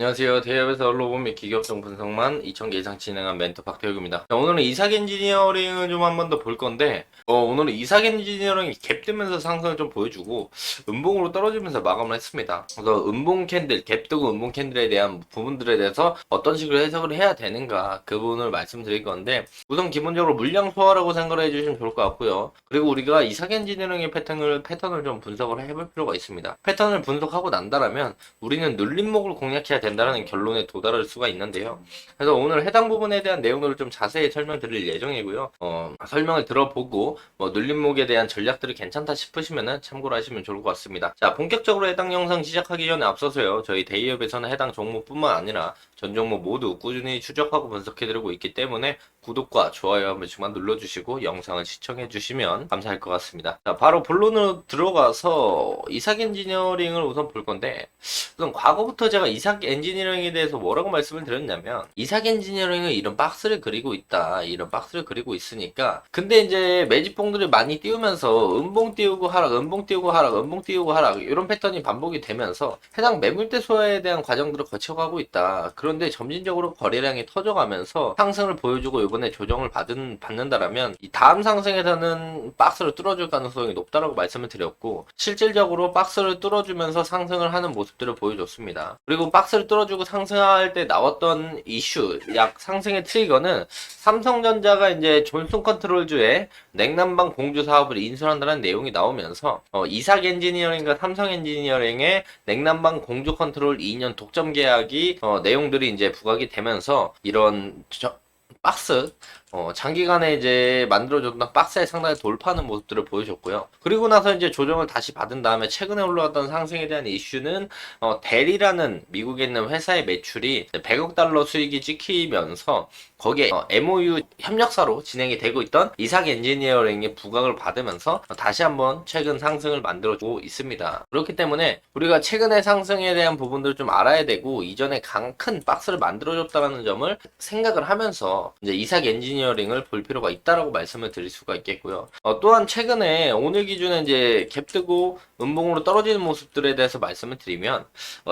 안녕하세요. 대기업에서 언로본 및 기업종 분석만 2,000개 이상 진행한 멘토 박태욱입니다. 자, 오늘은 이삭 엔지니어링을 좀 한 번 더 볼 건데, 오늘은 이삭 엔지니어링이 갭 뜨면서 상승을 좀 보여주고, 음봉으로 떨어지면서 마감을 했습니다. 그래서 음봉 캔들, 갭 뜨고 음봉 캔들에 대한 부분들에 대해서 어떤 식으로 해석을 해야 되는가, 그 부분을 말씀드릴 건데, 우선 기본적으로 물량 소화라고 생각을 해주시면 좋을 것 같고요. 그리고 우리가 이삭 엔지니어링의 패턴을 좀 분석을 해볼 필요가 있습니다. 패턴을 분석하고 난다라면, 우리는 눌림목을 공략해야 된다는 결론에 도달할 수가 있는데요. 그래서 오늘 해당 부분에 대한 내용들을 좀 자세히 설명드릴 예정이고요. 설명을 들어보고 눌림목에 대한 전략들이 괜찮다 싶으시면 참고를 하시면 좋을 것 같습니다. 자, 본격적으로 해당 영상 시작하기 전에 앞서서요. 저희 데이업에서는 해당 종목뿐만 아니라 전 종목 모두 꾸준히 추적하고 분석해드리고 있기 때문에 구독과 좋아요 한 번씩만 눌러주시고 영상을 시청해주시면 감사할 것 같습니다. 자, 바로 본론으로 들어가서 이삭 엔지니어링을 우선 볼 건데, 우선 과거부터 제가 이삭 엔지니어링에 대해서 뭐라고 말씀을 드렸냐면, 이삭 엔지니어링은 이런 박스를 그리고 있다, 이런 박스를 그리고 있으니까, 근데 이제 매집봉들이 많이 띄우면서 음봉 띄우고 하락, 음봉 띄우고 하락, 음봉 띄우고 하락, 이런 패턴이 반복이 되면서 해당 매물대 소화에 대한 과정들을 거쳐가고 있다. 그런데 점진적으로 거래량이 터져가면서 상승을 보여주고 이번에 조정을 받는다라면 이 다음 상승에서는 박스를 뚫어줄 가능성이 높다라고 말씀을 드렸고, 실질적으로 박스를 뚫어주면서 상승을 하는 모습들을 보여줬습니다. 그리고 박스를 뚫어주고 상승할 때 나왔던 이슈, 약 상승의 트리거는 삼성전자가 이제 존슨 컨트롤주의 냉난방 공주 사업을 인수한다는 내용이 나오면서 이삭 엔지니어링과 삼성 엔지니어링의 냉난방 공주 컨트롤 2년 독점 계약이 내용들이 이제 부각이 되면서 이런 박스, 장기간에 이제 만들어줬던 박스에 상당히 돌파하는 모습들을 보여줬고요. 그리고 나서 이제 조정을 다시 받은 다음에 최근에 올라왔던 상승에 대한 이슈는, 델이라는 미국에 있는 회사의 매출이 100억 달러 수익이 찍히면서 거기에 MOU 협력사로 진행이 되고 있던 이삭 엔지니어링이 부각을 받으면서 다시 한번 최근 상승을 만들어주고 있습니다. 그렇기 때문에 우리가 최근의 상승에 대한 부분들을 좀 알아야 되고, 이전에 큰 박스를 만들어줬다는 점을 생각을 하면서 이제 이삭 엔지니어링을 볼 필요가 있다라고 말씀을 드릴 수가 있겠고요. 또한 최근에 오늘 기준에 이제 갭 뜨고 음봉으로 떨어지는 모습들에 대해서 말씀을 드리면,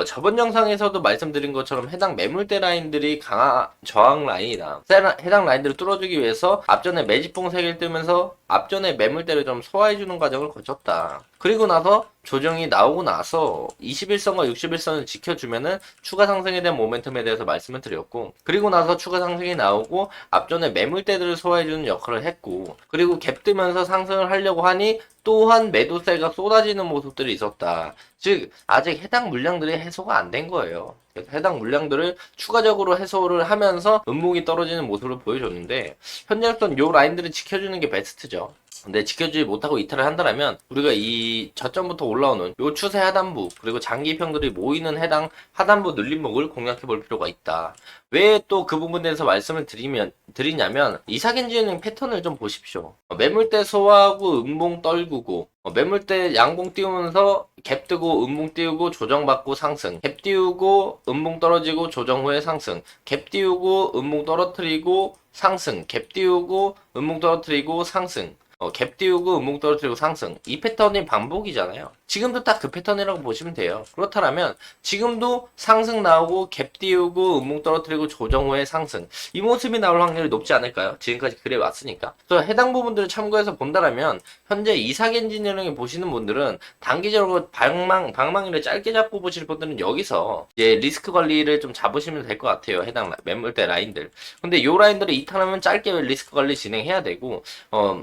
저번 영상에서도 말씀드린 것처럼 해당 매물대 라인들이 강한 저항 라인이다. 해당 라인들을 뚫어주기 위해서 앞전에 매집봉 3개를 뜨면서 앞전에 매물대를 좀 소화해주는 과정을 거쳤다. 그리고 나서 조정이 나오고 나서 21선과 61선을 지켜주면은 추가 상승에 대한 모멘텀에 대해서 말씀을 드렸고, 그리고 나서 추가 상승이 나오고 앞전에 매물대들을 소화해주는 역할을 했고, 그리고 갭 뜨면서 상승을 하려고 하니 또한 매도세가 쏟아지는 모습들이 있었다. 즉 아직 해당 물량들이 해소가 안 된 거예요. 그래서 해당 물량들을 추가적으로 해소를 하면서 음목이 떨어지는 모습을 보여줬는데, 현재로선 요 라인들을 지켜주는 게 베스트죠. 근데 지켜주지 못하고 이탈을 한다면 우리가 이 저점부터 올라오는 요 추세 하단부, 그리고 장기평들이 모이는 해당 하단부 눌림목을 공략해 볼 필요가 있다. 왜 또 그 부분에 대해서 말씀을 드리냐면, 이삭 엔지니어링 패턴을 좀 보십시오. 매물대 소화하고 음봉 떨구고, 매물대 양봉 띄우면서 갭 뜨고 음봉 띄우고 조정받고 상승, 갭 띄우고 음봉 떨어지고 조정 후에 상승, 갭 띄우고 음봉 떨어뜨리고 상승, 갭 띄우고 음봉 떨어뜨리고 상승, 갭 띄우고 음봉 떨어뜨리고 상승. 이 패턴이 반복이잖아요. 지금도 딱 그 패턴이라고 보시면 돼요. 그렇다면 지금도 상승 나오고 갭 띄우고 음봉 떨어뜨리고 조정 후에 상승, 이 모습이 나올 확률이 높지 않을까요? 지금까지 그래 왔으니까. 그래서 해당 부분들을 참고해서 본다라면 현재 이삭 엔지니어링을 보시는 분들은 단기적으로 방망이를 짧게 잡고 보실 분들은 여기서 이제 리스크 관리를 좀 잡으시면 될 것 같아요. 해당 매물대 라인들. 근데 요 라인들을 이탈하면 짧게 리스크 관리 진행해야 되고,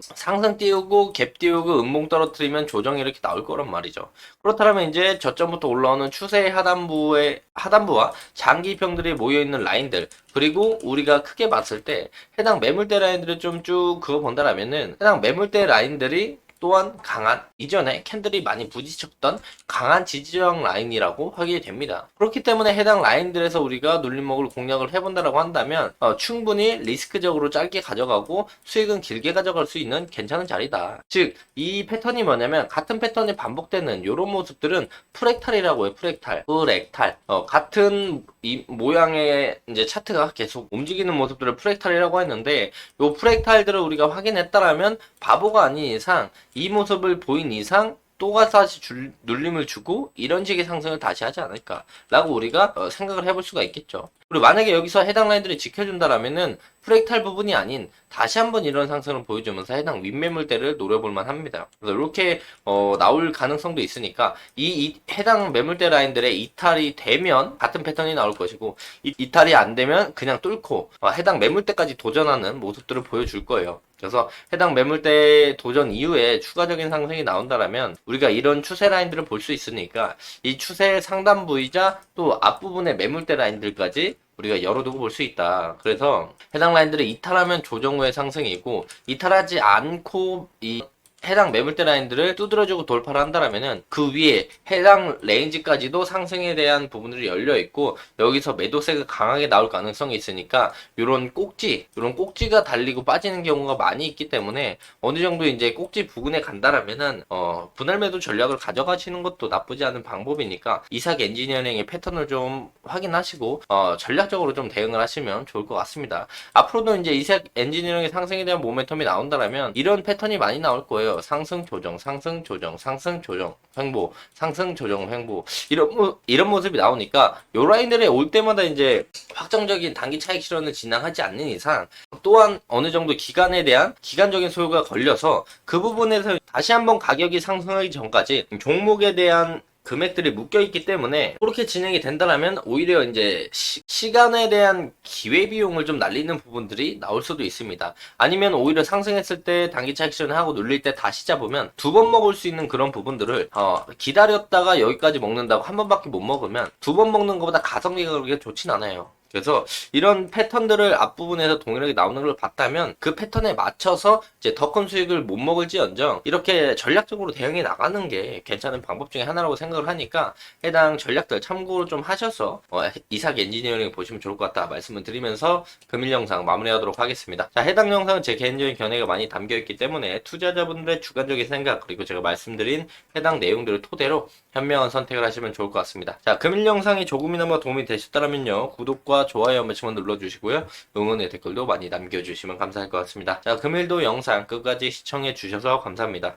상승 띄우고 갭 띄우고 음봉 떨어뜨리면 조정이 이렇게 나올 거란 말이죠. 그렇다면 이제 저점부터 올라오는 추세의 하단부와 장기평들이 모여있는 라인들, 그리고 우리가 크게 봤을 때 해당 매물대 라인들을 좀 쭉 그거 본다라면은 해당 매물대 라인들이 또한 강한, 이전에 캔들이 많이 부딪혔던 강한 지지저항 라인이라고 확인이 됩니다. 그렇기 때문에 해당 라인들에서 우리가 눌림목을 공략을 해본다라고 한다면 충분히 리스크적으로 짧게 가져가고 수익은 길게 가져갈 수 있는 괜찮은 자리다. 즉 이 패턴이 뭐냐면, 같은 패턴이 반복되는 이런 모습들은 프랙탈이라고 해요. 프랙탈. 같은 이 모양의 이제 차트가 계속 움직이는 모습들을 프랙탈이라고 했는데, 요 프랙탈들을 우리가 확인했다라면 바보가 아닌 이상, 이 모습을 보인 이상 또 다시 눌림을 주고 이런 식의 상승을 다시 하지 않을까라고 우리가 생각을 해볼 수가 있겠죠. 그리고 만약에 여기서 해당 라인들이 지켜준다라면은 프랙탈 부분이 아닌 다시 한번 이런 상승을 보여주면서 해당 윗매물대를 노려볼만 합니다. 그래서 이렇게 나올 가능성도 있으니까 이 해당 매물대 라인들의 이탈이 되면 같은 패턴이 나올 것이고 이탈이 안 되면 그냥 뚫고 해당 매물대까지 도전하는 모습들을 보여줄 거예요. 그래서 해당 매물대 도전 이후에 추가적인 상승이 나온다라면 우리가 이런 추세 라인들을 볼 수 있으니까 이 추세 상단 부위자 또 앞부분의 매물대 라인들까지 우리가 열어두고 볼 수 있다. 그래서 해당 라인들을 이탈하면 조정 후의 상승이고 이탈하지 않고 이 해당 매물대 라인들을 두드려주고 돌파를 한다라면은 그 위에 해당 레인지까지도 상승에 대한 부분들이 열려 있고 여기서 매도세가 강하게 나올 가능성이 있으니까 요런 꼭지가 달리고 빠지는 경우가 많이 있기 때문에 어느 정도 이제 꼭지 부근에 간다라면은 분할 매도 전략을 가져가시는 것도 나쁘지 않은 방법이니까 이삭 엔지니어링의 패턴을 좀 확인하시고 전략적으로 좀 대응을 하시면 좋을 것 같습니다. 앞으로도 이제 이삭 엔지니어링의 상승에 대한 모멘텀이 나온다라면 이런 패턴이 많이 나올 거예요. 상승 조정, 상승 조정, 상승 조정, 횡보, 상승 조정, 횡보 이런 모습이 나오니까 요 라인들에 올 때마다 이제 확정적인 단기 차익 실현을 진행하지 않는 이상 또한 어느 정도 기간에 대한 기간적인 소요가 걸려서 그 부분에서 다시 한번 가격이 상승하기 전까지 종목에 대한 금액들이 묶여있기 때문에 그렇게 진행이 된다면 오히려 이제 시간에 대한 기회비용을 좀 날리는 부분들이 나올 수도 있습니다. 아니면 오히려 상승했을 때 단기 차익 실현하고 눌릴 때 다시 잡으면 두 번 먹을 수 있는 그런 부분들을 기다렸다가 여기까지 먹는다고 한 번밖에 못 먹으면 두 번 먹는 것보다 가성비가 그렇게 좋진 않아요. 그래서 이런 패턴들을 앞부분에서 동일하게 나오는 걸 봤다면 그 패턴에 맞춰서 이제 더 큰 수익을 못 먹을지언정 이렇게 전략적으로 대응해 나가는 게 괜찮은 방법 중에 하나라고 생각을 하니까 해당 전략들 참고로 좀 하셔서 이삭 엔지니어링 보시면 좋을 것 같다 말씀을 드리면서 금일 영상 마무리하도록 하겠습니다. 자, 해당 영상은 제 개인적인 견해가 많이 담겨있기 때문에 투자자분들의 주관적인 생각 그리고 제가 말씀드린 해당 내용들을 토대로 현명한 선택을 하시면 좋을 것 같습니다. 자, 금일 영상이 조금이나마 도움이 되셨다면요 구독과 좋아요 한 번씩만 눌러주시고요. 응원의 댓글도 많이 남겨주시면 감사할 것 같습니다. 자, 금일도 영상 끝까지 시청해 주셔서 감사합니다.